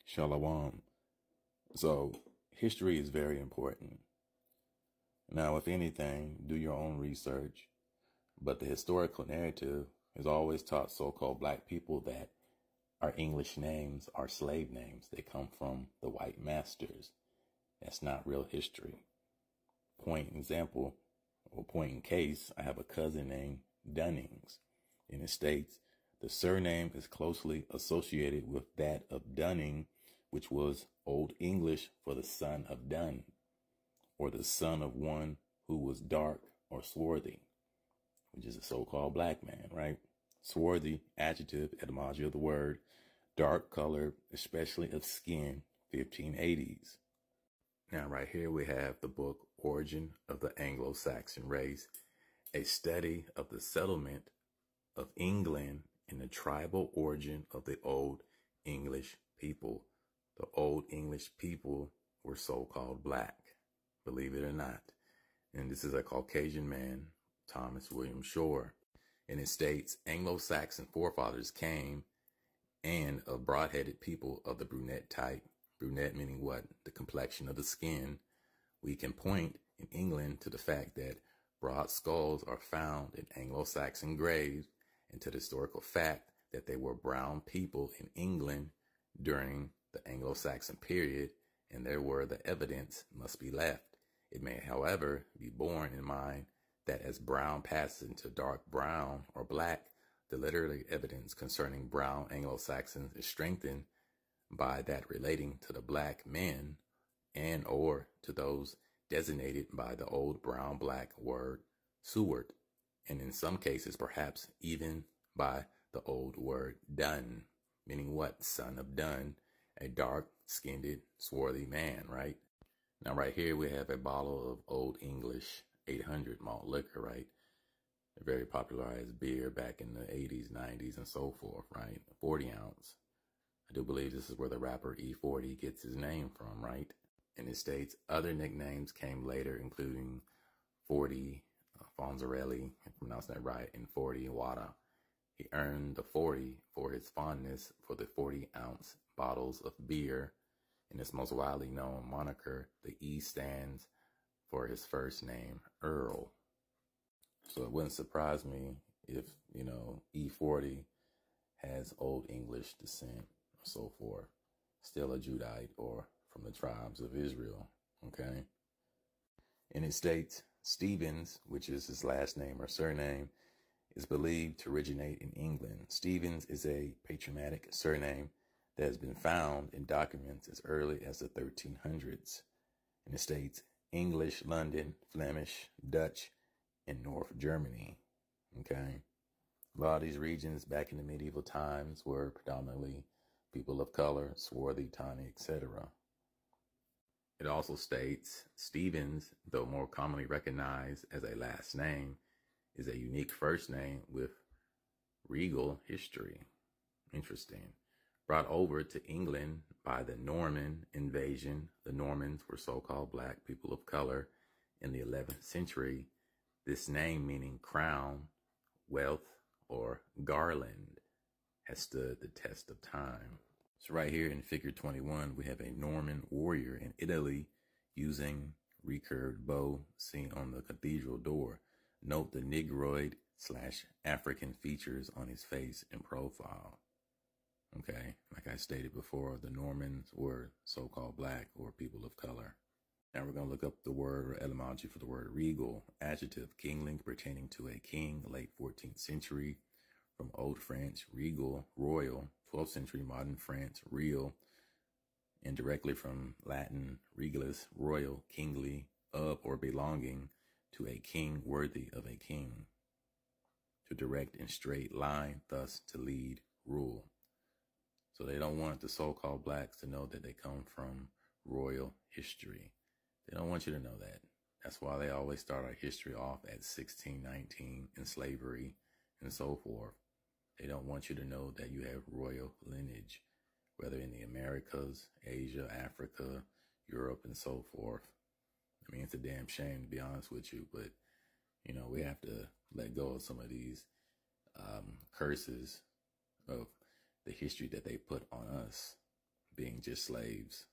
Shalom. So history is very important. Now, if anything, do your own research. But the historical narrative has always taught so-called black people that our English names are slave names. They come from the white masters. That's not real history. Point example, or point in case, I have a cousin named Dunnings. In the States, the surname is closely associated with that of Dunning, which was Old English for the son of Dun, or the son of one who was dark or swarthy, which is a so-called black man, right? Swarthy, adjective, etymology of the word, dark color, especially of skin, 1580s. Now, right here we have the book Origin of the Anglo-Saxon Race, a study of the settlement of England and the tribal origin of the Old English people. The Old English people were so-called black, believe it or not. And this is a Caucasian man, Thomas William Shore. And it states, Anglo-Saxon forefathers came and of broad-headed people of the brunette type. Brunette meaning what? The complexion of the skin. We can point in England to the fact that broad skulls are found in Anglo-Saxon graves and to the historical fact that they were brown people in England during the Anglo-Saxon period, and there were the evidence must be left. It may, however, be borne in mind that as brown passes into dark brown or black, the literary evidence concerning brown Anglo-Saxons is strengthened by that relating to the black men and or to those designated by the old brown black word Seward, and in some cases perhaps even by the old word Dun, meaning what? Son of Dun, a dark-skinned, swarthy man, right? Now right here we have a bottle of Old English 800 malt liquor, right? A very popularized beer back in the 80s, 90s, and so forth, right? 40 ounce. I do believe this is where the rapper E40 gets his name from, right? And it states other nicknames came later, including 40, Fonzarelli, if I'm pronouncing that right, and 40 Wada. He earned the 40 for his fondness for the 40-ounce bottles of beer. In his most widely known moniker, the E stands for his first name, Earl. So it wouldn't surprise me if, E40 has Old English descent or so forth, still a Judite or from the tribes of Israel, okay? And it states, Stevens, which is his last name or surname, is believed to originate in England. Stevens is a patronymic surname that has been found in documents as early as the 1300s. And it states English, London, Flemish, Dutch, and North Germany. Okay. A lot of these regions back in the medieval times were predominantly people of color, swarthy, tawny, etc. It also states Stevens, though more commonly recognized as a last name, is a unique first name with regal history. Interesting. Brought over to England by the Norman invasion. The Normans were so-called black people of color in the 11th century. This name, meaning crown, wealth, or garland, has stood the test of time. So right here in figure 21, we have a Norman warrior in Italy using recurved bow seen on the cathedral door. Note the Negroid/African features on his face and profile. Okay, like I stated before, the Normans were so-called black or people of color. Now we're going to look up the word or etymology for the word regal, adjective, kingling, pertaining to a king, late 14th century, from Old French, regal, royal, 12th century, modern France, real, and directly from Latin, regalis, royal, kingly, of or belonging to a king worthy of a king, to direct in straight line, thus to lead, rule. So they don't want the so-called blacks to know that they come from royal history. They don't want you to know that. That's why they always start our history off at 1619 in slavery and so forth. They don't want you to know that you have royal lineage, whether in the Americas, Asia, Africa, Europe, and so forth. I mean, it's a damn shame, to be honest with you, but, we have to let go of some of these curses of the history that they put on us. being just slaves.